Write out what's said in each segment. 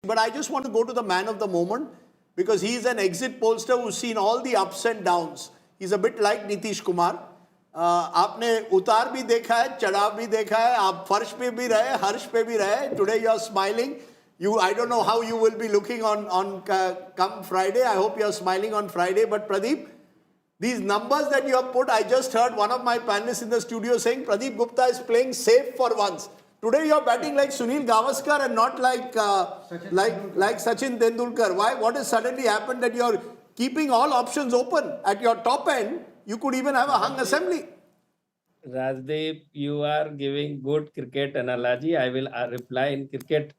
but I just want to go to the man of the moment because he's an exit pollster who's seen all the ups and downs. He's a bit like Nitish Kumar. आपने उतार भी देखा है, चढ़ाव भी देखा है, आप फर्श पे भी रहे, हर्ष पे भी रहे. Today you are smiling. I don't know how you will be looking on come Friday. I hope you are smiling on Friday. But Pradeep, these numbers that you have put, I just heard one of my panelists in the studio saying Pradeep Gupta is playing safe for once. Today you are batting like Sunil Gavaskar and not like Sachin Tendulkar. Why? What has suddenly happened that you are keeping all options open? At your top end, you could even have a hung assembly. Rajdeep, you are giving good cricket analogy. I will reply in cricket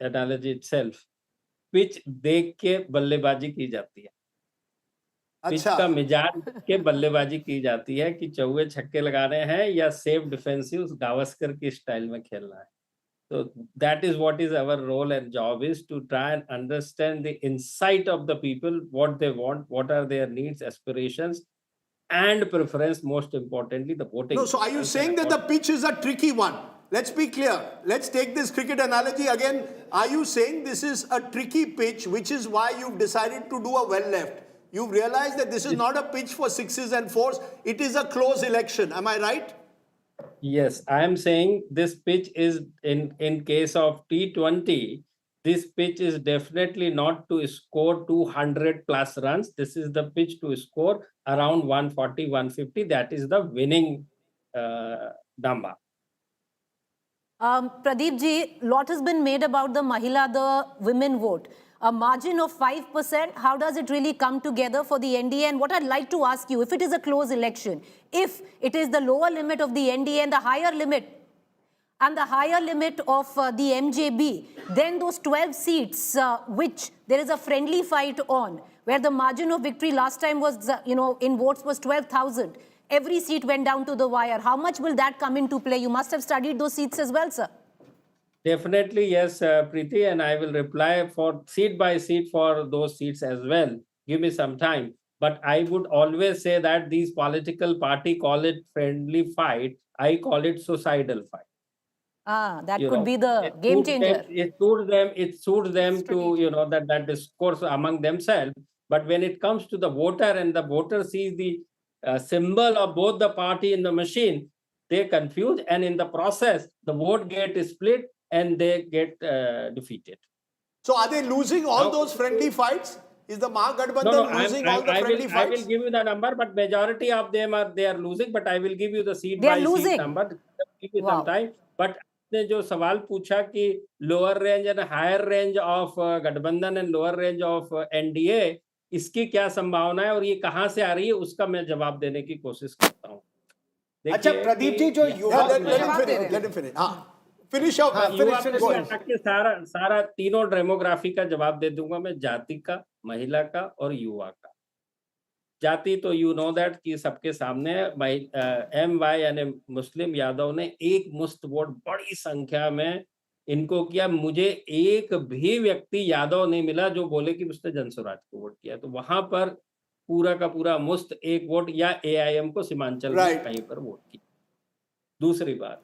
analogy itself. Pitch देख के बल्लेबाजी की जाती है. Pitch का मिजाज के बल्लेबाजी की जाती है कि चौके छक्के लगाने हैं या सेफ डिफेंसिव गावस्कर की स्टाइल में खेलना है. So that is what is our role and job is to try and understand the insight of the people, what they want, what are their needs, aspirations, and preference, most importantly, the voting. No, so are you saying that the pitch is a tricky one? Let's be clear. Let's take this cricket analogy again. Are you saying this is a tricky pitch, which is why you've decided to do a well left? You've realized that this is not a pitch for sixes and fours. It is a close election. Am I right? Yes, I am saying this pitch is in case of T20, this pitch is definitely not to score 200 plus runs. This is the pitch to score around 140, 150. That is the winning number. Pradeep ji, lot has been made about the Mahila, the women vote. A margin of 5%, how does it really come together for the NDA? And what I'd like to ask you, if it is a close election, if it is the lower limit of the NDA and the higher limit of the MJB, then those 12 seats, which there is a friendly fight on, where the margin of victory last time was, in votes was 12,000. Every seat went down to the wire. How much will that come into play? You must have studied those seats as well, sir. Definitely, yes, Preeti, and I will reply for seat by seat for those seats as well. Give me some time. But I would always say that these political party call it friendly fight. I call it suicidal fight. That could be the game changer. It suits them to, that discourse among themselves. But when it comes to the voter and the voter sees the symbol of both the party in the machine, they confuse, and in the process, the vote gets split and they get defeated. So are they losing all those friendly fights? Is the Mahagathbandhan losing all the friendly fights? I will give you the number, but majority of them they are losing. But I will give you the seat by seat number. Give you some time. But ने जो सवाल पूछा कि lower range and higher range of गठबंधन and lower range of NDA, इसकी क्या संभावना है और ये कहाँ से आ रही है, उसका मैं जवाब देने की कोशिश करता हूँ. अच्छा प्रदीप जी, जो युवा सारा तीनों डेमोग्राफी का जवाब दे दूंगा मैं, जाति का, महिला का और युवा का. जाति तो दैट कि सबके सामने MY यानी मुस्लिम यादव ने एक मुश्त वोट बड़ी संख्या में इनको किया. मुझे एक भी व्यक्ति यादव नहीं मिला जो बोले कि उसने जनस्वराज को वोट किया. तो वहां पर पूरा का पूरा मुफ्त एक वोट या AIM को सीमांचल में कहीं पर वोट किया. दूसरी बात,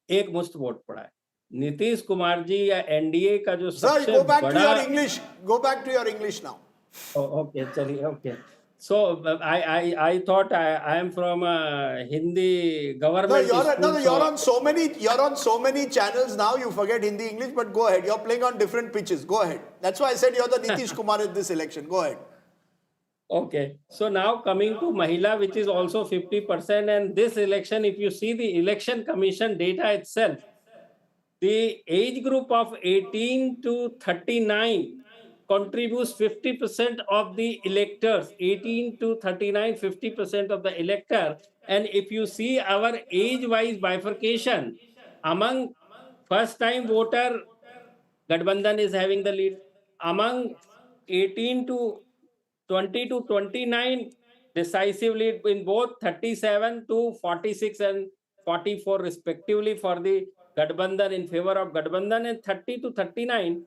एक मुफ्त वोट पड़ा है. नीतीश कुमार जी या NDA का जो सबसे go back to your English now. Okay, chaliye, okay. So I thought I am from Hindi government. You're on so many channels now. You forget Hindi, English. But go ahead. You're playing on different pitches. Go ahead. That's why I said you're the Nitish Kumar in this election. Go ahead. Okay. So now coming to Mahila, which is also 50%, and this election, if you see the Election Commission data itself, the age group of 18 to 39 contributes 50% of the electors. 18 to 39, 50% of the elector. And if you see our age-wise bifurcation, among first-time voter, Gathbandhan is having the lead. Among 18 to 20 to 29, decisive lead in both 37 to 46 and 44 respectively for the Gathbandhan, in favor of Gathbandhan, and 30 to 39,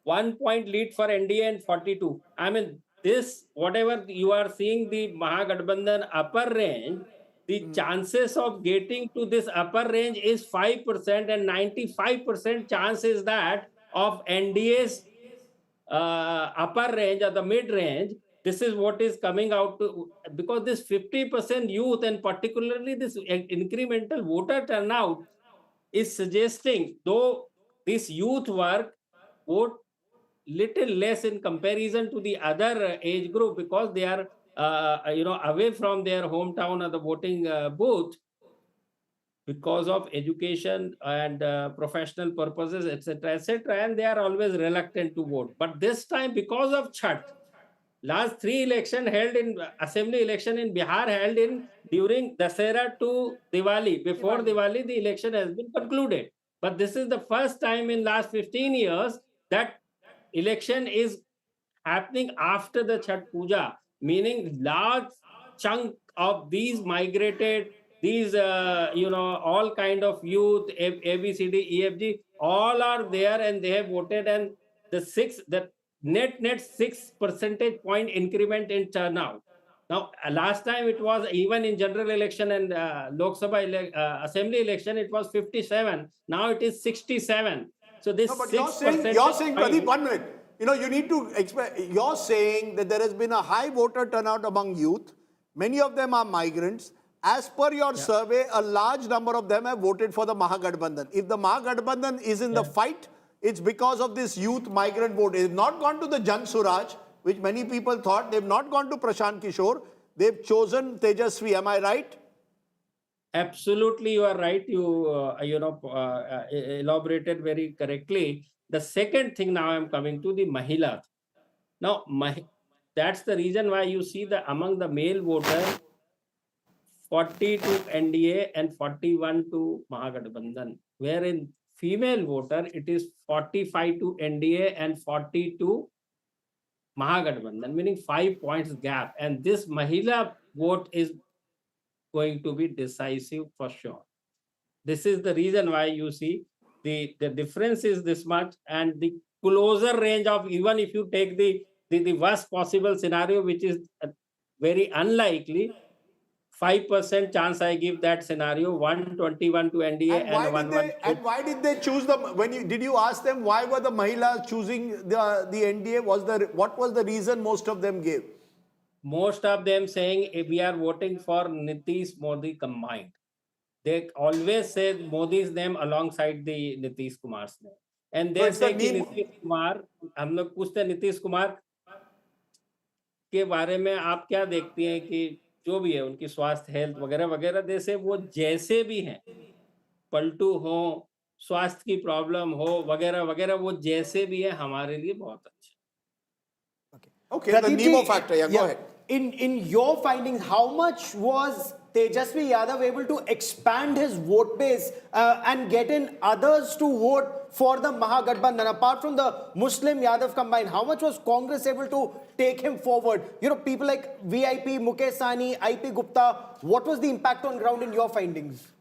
1 point lead for NDA and 42. I mean, this, whatever you are seeing, the Mahagathbandhan upper range, the chances of getting to this upper range is 5%, and 95% chance is that of NDA's upper range or the mid range, this is what is coming out to, because this 50% youth and particularly this incremental voter turnout is suggesting, though this youth work vote little less in comparison to the other age group because they are away from their hometown or the voting booth because of education and professional purposes, etc., and they are always reluctant to vote. But this time, because of Chhat, last 3 election held in assembly election in Bihar held in during Dasera to Diwali. Before Diwali, the election has been concluded. But this is the first time in last 15 years that election is happening after the Chhat Puja, meaning large chunk of these migrated, these all kind of youth, A B C D E F G, all are there and they have voted, and the net 6 percentage point increment in turnout. Now, last time it was even in general election and Lok Sabha assembly election, it was 57. Now it is 67. So this No, but 6%. you're saying, Pradeep, 1 minute. You need to explain. You're saying that there has been a high voter turnout among youth. Many of them are migrants. As per your survey, a large number of them have voted for the Mahagathbandhan. If the Mahagathbandhan is in the fight, it's because of this youth migrant vote. It has not gone to the Jan Suraj, which many people thought. They've not gone to Prashant Kishore. They've chosen Tejasvi. Am I right? Absolutely, you are right. You elaborated very correctly. The second thing now I'm coming to the Mahila. Now, that's the reason why you see that among the male voters, 40 to NDA and 41 to Mahagathbandhan. Wherein female voter, it is 45 to NDA and 40 to Mahagathbandhan, meaning 5 points gap. And this Mahila vote is going to be decisive for sure. This is the reason why you see the difference is this much, and the closer range of, even if you take the worst possible scenario, which is very unlikely, 5% chance I give that scenario, 121 to NDA and 112. And why did they choose the, did you ask them why were the Mahilas choosing the NDA? What was the reason most of them gave? Most of them saying we are voting for Nitish Modi combined. They always say Modi's name alongside the Nitish Kumar's name. And they say कि Nitish Kumar, हम लोग पूछते हैं Nitish Kumar के बारे में आप क्या देखती हैं कि जो भी है उनकी स्वास्थ्य, हेल्थ वगैरह वगैरह, जैसे वो जैसे भी हैं, पलटू हो, स्वास्थ्य की प्रॉब्लम हो वगैरह वगैरह, वो जैसे भी है हमारे लिए बहुत अच्छे. Okay, the Nemo factor, go ahead. In your findings, how much was Tejasvi Yadav able to expand his vote base and get in others to vote for the Mahagathbandhan? Apart from the Muslim Yadav combined, how much was Congress able to take him forward? People like VIP, Mukesh Sahni, IP Gupta, what was the impact on ground in your findings?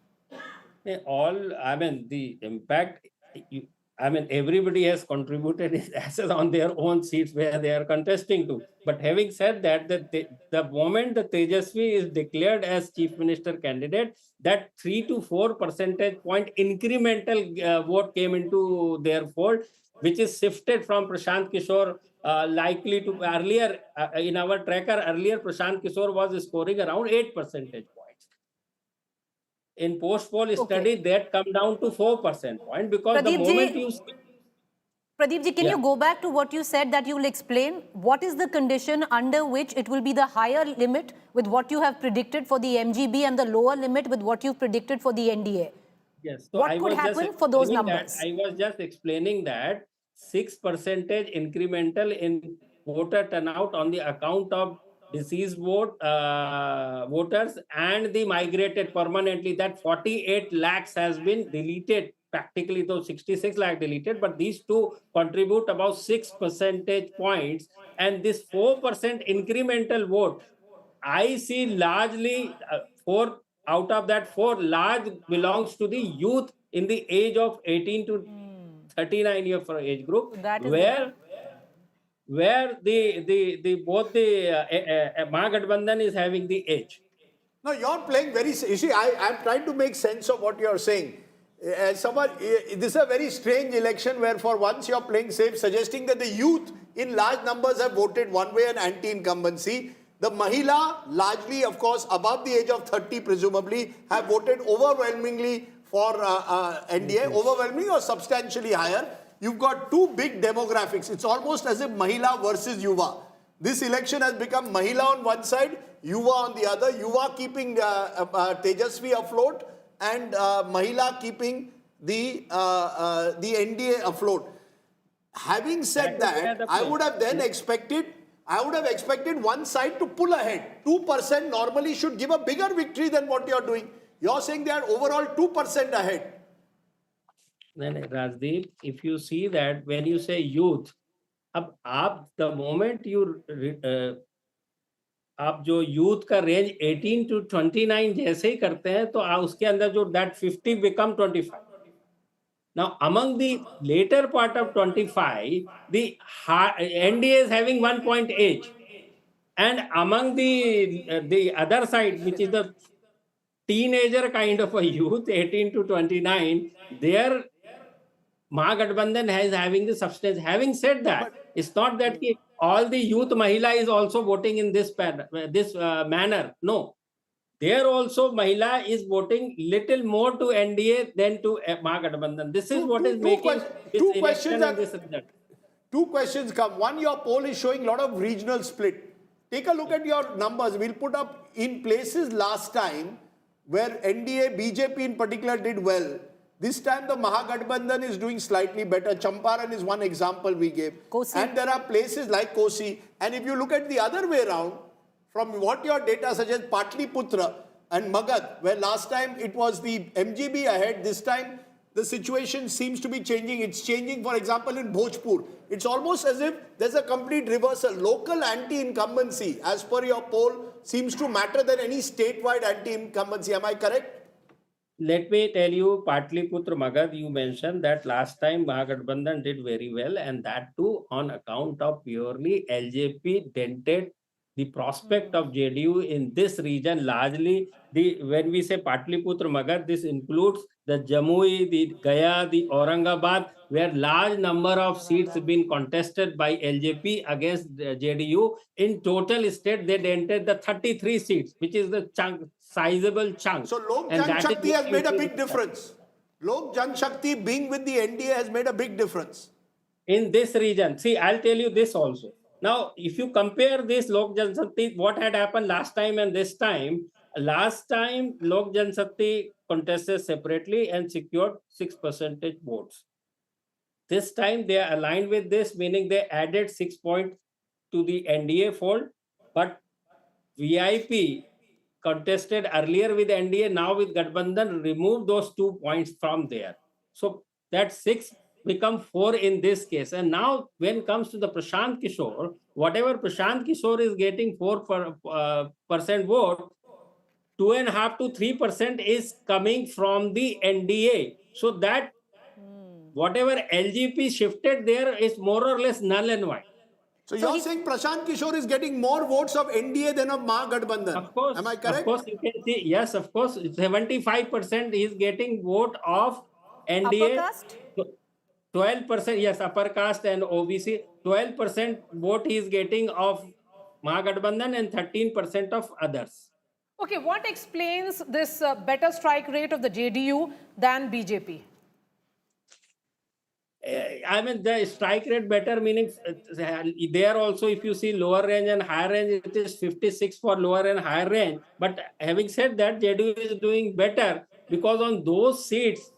The impact, everybody has contributed his assets on their own seats where they are contesting to. But having said that, the moment the Tejasvi is declared as chief minister candidate, that 3 to 4 percentage point incremental vote came into their fold, which is shifted from Prashant Kishore likely to earlier, in our tracker, earlier Prashant Kishore was scoring around 8 percentage points. In post-poll study, that come down to 4% point because Pradeep the moment you see... Pradeep ji, can you go back to what you said that you will explain? What is the condition under which it will be the higher limit with what you have predicted for the MGB and the lower limit with what you've predicted for the NDA? Yes. So what could happen for those numbers? I was just explaining that 6 percentage incremental in voter turnout on the account of deceased voters and the migrated permanently, that 48 lakhs has been deleted. Practically, though 66 lakh deleted, but these two contribute about 6 percentage points. And this 4% incremental vote, I see largely 4 out of that 4 large belongs to the youth in the age of 18 to 39 year for age group, So that is where both the Mahagathbandhan is having the edge. No, you're playing very, you see, I'm trying to make sense of what you're saying. This is a very strange election where for once you're playing safe, suggesting that the youth in large numbers have voted one way and anti-incumbency. The Mahila, largely, of course, above the age of 30, presumably, have voted overwhelmingly for NDA, overwhelming or substantially higher. You've got two big demographics. It's almost as if Mahila versus Yuva. This election has become Mahila on one side, Yuva on the other. Yuva keeping Tejasvi afloat, and Mahila keeping the NDA afloat. Having said that, I would have expected one side to pull ahead. 2% normally should give a bigger victory than what you're doing. You're saying they are overall 2% ahead. Then Rajdeep, if you see that when you say youth, the moment you आप जो youth का range 18 to 29 जैसे ही करते हैं तो उसके अंदर जो that 50 become 25. Now among the later part of 25, the NDA is having 1.8, and among the other side, which is the teenager kind of a youth, 18 to 29, their Mahagathbandhan is having the substance. Having said that, it's not that all the youth Mahila is also voting in this manner. No. There also Mahila is voting little more to NDA than to Mahagathbandhan. This is what is making this election and this result. Two questions come. One, your poll is showing a lot of regional split. Take a look at your numbers. We'll put up in places last time where NDA, BJP in particular did well. This time the Mahagathbandhan is doing slightly better. Champaran is one example we gave. Kosi. And there are places like Kosi. And if you look at the other way around, from what your data suggests, Patliputra and Magad, where last time it was the MGB ahead, this time the situation seems to be changing. It's changing, for example, in Bhojpur. It's almost as if there's a complete reversal. Local anti-incumbency, as per your poll, seems to matter than any statewide anti-incumbency. Am I correct? Let me tell you, Patliputra Magad, you mentioned that last time Mahagathbandhan did very well, and that too on account of purely LJP dented the prospect of JDU in this region. Largely, when we say Patliputra Magad, this includes the Jamui, the Gaya, the Aurangabad, where large number of seats have been contested by LJP against JDU. In total state, they dented the 33 seats, which is the sizable chunk. So Lok Janshakti has made a big difference. Lok Janshakti being with the NDA has made a big difference. In this region, see, I'll tell you this also. Now, if you compare this Lok Janshakti, what had happened last time and this time, last time Lok Janshakti contested separately and secured 6% votes. This time they are aligned with this, meaning they added 6 points to the NDA fold, but VIP contested earlier with NDA, now with Gathbandhan, removed those 2 points from there. So that 6 become 4 in this case. And now when it comes to the Prashant Kishore, whatever Prashant Kishore is getting 4% vote, 2.5 to 3% is coming from the NDA. So that whatever LGP shifted there is more or less null and void. So you're saying Prashant Kishore is getting more votes of NDA than of Mahagathbandhan? Of course. Am I correct? Of course, you can see. Yes, of course. 75% is getting vote of NDA. Upper caste? 12%, yes, upper caste and OBC. 12% vote he is getting of Mahagathbandhan and 13% of others. Okay, what explains this better strike rate of the JDU than BJP? I mean, the strike rate better, meaning there also, if you see lower range and higher range, it is 56 for lower and higher range. But having said that, JDU is doing better because on those seats,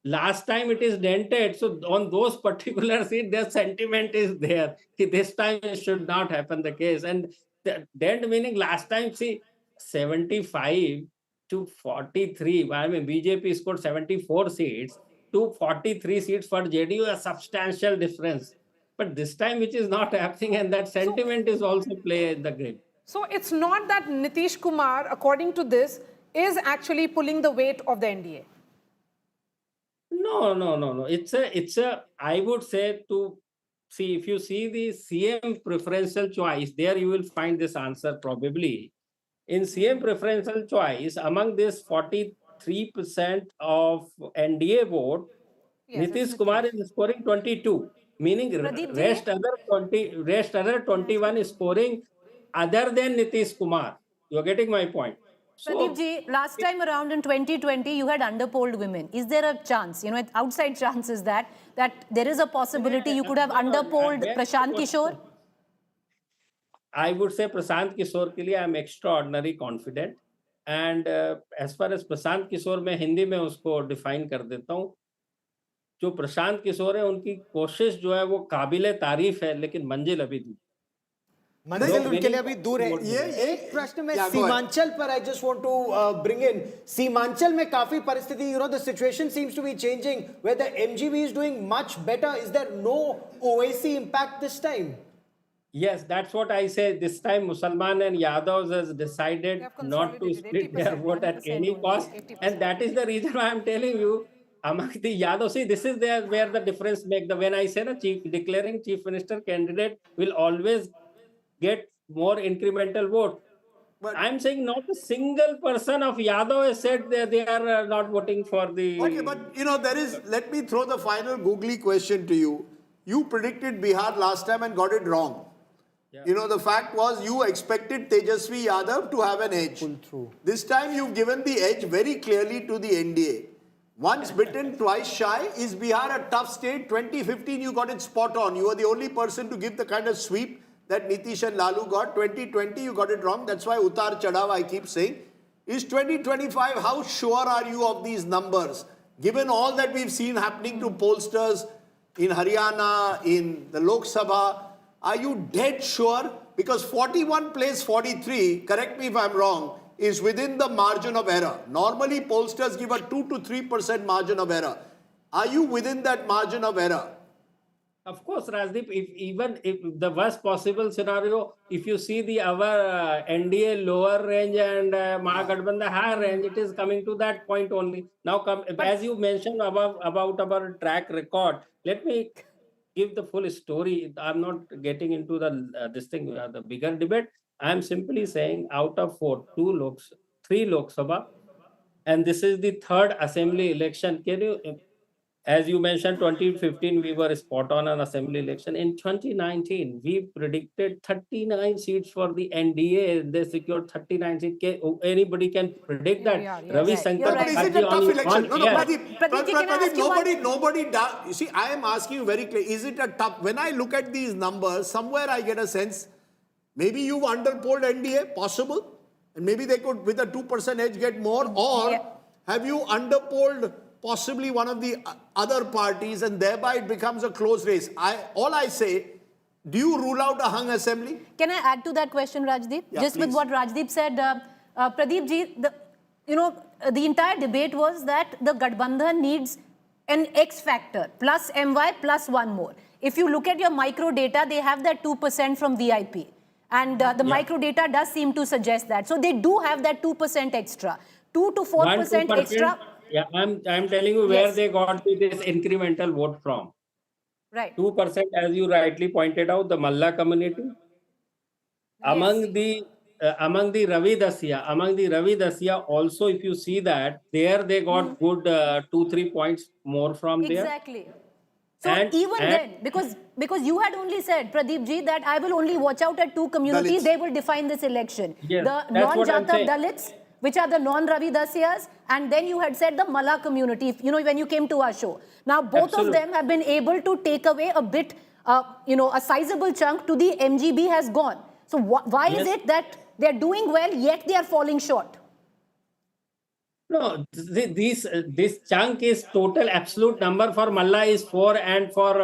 last time it is dented. So on those particular seats, their sentiment is there. This time it should not happen the case. And dent meaning last time, see, 75 to 43. I mean, BJP scored 74 seats. To 43 seats for JDU, a substantial difference. But this time, which is not happening, and that sentiment is also play in the game. So it's not that Nitish Kumar, according to this, is actually pulling the weight of the NDA. No. It's a. I would say to see, if you see the CM preferential choice, there you will find this answer probably. In CM preferential choice, among this 3% of NDA vote, Yes, it's Nitish Kumar is scoring 22, meaning Pradeep ji? rest other 21 is scoring other than Nitish Kumar. You're getting my point. Pradeep So ji, last time around in 2020, you had underpolled women. Is there a chance, outside chance is that there is a possibility you could have underpolled Prashant Kishore? I would say Prashant Kishore के लिए I am extraordinary confident. And as far as Prashant Kishore, मैं हिंदी में उसको define कर देता हूँ. जो प्रशांत किशोर है उनकी कोशिश जो है वो काबिले तारीफ है, लेकिन मंजिल अभी दूर. मंजिल उनके लिए अभी दूर है. ये एक प्रश्न में Yeah, go ahead. सीमांचल पर I just want to bring in, Seemanchal में काफी परिस्थिति, the situation seems to be changing where the MGB is doing much better. Is there no Owaisi impact this time? Yes, that's what I say. This time, Musalman and Yadavs has decided They have not to consolidated split their 80%, vote at 100% any only, cost, 80%. and that is the reason why I'm telling you, among the Yadav, see, this is there where the difference make. The when I say the declaring chief minister candidate will always get more incremental vote. But- I'm saying not a single person of Yadav has said that they are not voting for the. Okay, but there is, let me throw the final googly question to you. You predicted Bihar last time and got it wrong. Yeah. The fact was you expected Tejasvi Yadav to have an edge. Pull through. This time you've given the edge very clearly to the NDA. Once bitten, twice shy. Is Bihar a tough state? 2015 you got it spot on. You were the only person to give the kind of sweep that Nitish and Lalu got. 2020 you got it wrong. That's why Utar Chadav I keep saying. Is 2025, how sure are you of these numbers? Given all that we've seen happening to pollsters in Haryana, in the Lok Sabha, are you dead sure? Because 41 plays 43, correct me if I'm wrong, is within the margin of error. Normally pollsters give a 2 to 3% margin of error. Are you within that margin of error? Of course, Rajdeep, even if the worst possible scenario, if you see the our NDA lower range and Mahagathbandhan higher range, it is coming to that point only. Now, as you mentioned about our track record, let me give the full story. I'm not getting into the bigger debate. I'm simply saying out of three Lok Sabha, and this is the third assembly election. Can you? As you mentioned, 2015, we were spot on assembly election. In 2019, we predicted 39 seats for the NDA. They secured 39 seats. Anybody can predict that. Yeah, yeah. Ravi Right. Shankar You're But is right. it a tough election? No, yes. Pradeep, Pradeep, can I ask you nobody, you see, I am asking you very clearly, is it a tough, when I look at these numbers, somewhere I get a sense, maybe you've underpolled NDA, possible, and maybe they could, with a 2% edge, get more, or Yeah. have you underpolled possibly one of the other parties, and thereby it becomes a close race? All I say, do you rule out a hung assembly? Can I add to that question, Rajdeep? Yeah, Just with please. what Rajdeep said, Pradeep ji, the entire debate was that the Gathbandhan needs an X factor plus MY plus one more. If you look at your micro data, they have that 2% from VIP. And the micro data does seem to suggest that. So they do have that 2% extra. 2 to 4% extra. Yeah, I'm telling you where Yes. they got this incremental vote from. Right. 2%, as you rightly pointed out, the Malla community. Among the Ravi Dasia, also, if you see that, there they got good 2-3 points more from there. Exactly. So And- even and- then, because you had only said, Pradeep ji, that I will only watch out at two communities, Dalits. they will define this election. Yes, The that's what I'm non-Jatav saying. Dalits, which are the non-Ravi Dasyas, and then you had said the Malla community, when you came to our show. Now, both Absolutely. of them have been able to take away a bit, a sizable chunk to the MGB has gone. So why is Yes. it that they're doing well, yet they are falling short? No, this chunk is total absolute number for Malla is 4 and for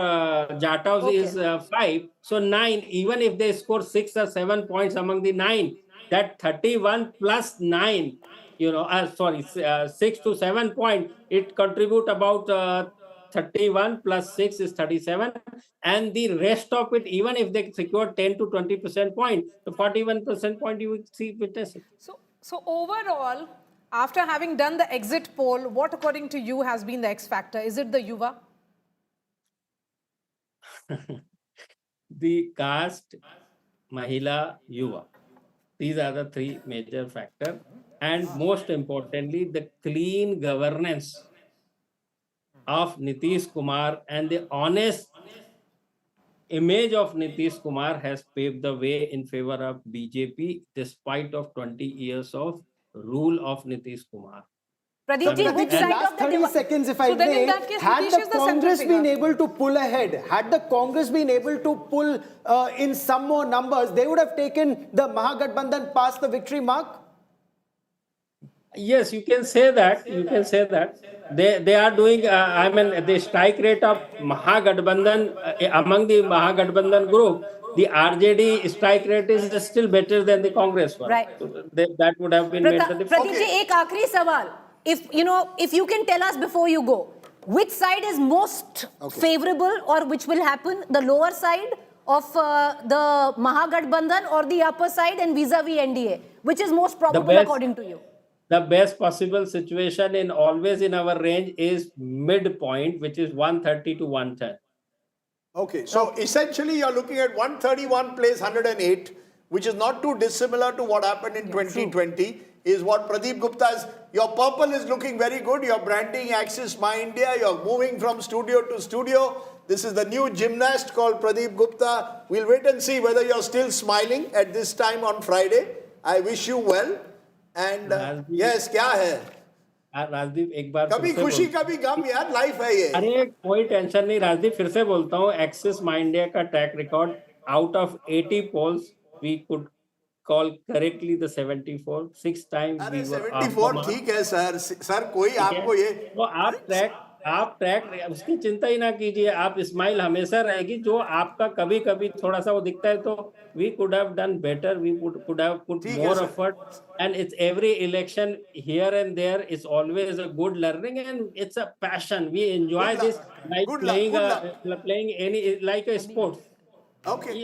Jataus Okay. is 5. So 9, even if they score 6 or 7 points among the 9, that 31 plus 9, 6 to 7 point, it contribute about 31 plus 6 is 37. And the rest of it, even if they secure 10 to 20% point, the 41% point you will see witness it. So overall, after having done the exit poll, what according to you has been the X factor? Is it the Yuva? The caste, Mahila, Yuva. These are the three major factors. and most importantly, the clean governance of Nitish Kumar and the honest image of Nitish Kumar has paved the way in favor of BJP despite of 20 years of rule of Nitish Kumar. Pradeep ji, Pradeep, which and side last of the 30 divide? seconds, if I So then in may, that case, had Nitish the is the Congress central been figure. able to pull ahead, had the Congress been able to pull in some more numbers, they would have taken the Mahagathbandhan past the victory mark? Yes, you can say that. You can say that. They are doing. I mean, the strike rate of Mahagathbandhan among the Mahagathbandhan group, the RJD strike rate is still better than the Congress one. Right. So that would have been made the difference. Pradeep ji, एक आखिरी सवाल. If you can tell us before you go, which side is most favorable or which will happen, the lower side of the Mahagathbandhan or the upper side and vis-a-vis NDA, which is most probable best- according to you? The best possible situation in always in our range is midpoint, which is 130 to 110. Okay, so essentially you're looking at 131 plays 108, which is not too dissimilar to what happened in 2020, is what Pradeep Gupta's, your purple is looking very good, you're branding Axis My India, you're moving from studio to studio. This is the new gymnast called Pradeep Gupta. We'll wait and see whether you're still smiling at this time on Friday. I wish you well. And yes, क्या है? राजदीप एक बार कभी फिर से खुशी कभी गम यार, life है ये. अरे कोई टेंशन नहीं राजदीप, फिर से बोलता हूँ, एक्सिस माई इंडिया का track record out of 80 polls we could call correctly the 74 6 time अरे 74 ठीक है सर. सर कोई आपको ये तो आप ट्रैक उसकी चिंता ही ना कीजिए, आप स्माइल हमेशा रहेगी. जो आपका कभी कभी थोड़ा सा वो दिखता है तो we could have done better, we could have put more effort, and it's every election here and there is always a good learning and it's a passion. We enjoy this like playing any like a sports. Okay,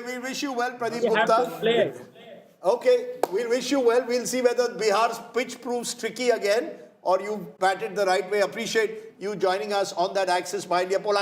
we wish you well, Pradeep You have Gupta. to play. Okay, we'll wish you well. We'll see whether Bihar's pitch proves tricky again or you batted the right way. Appreciate you joining us on that Axis My India poll.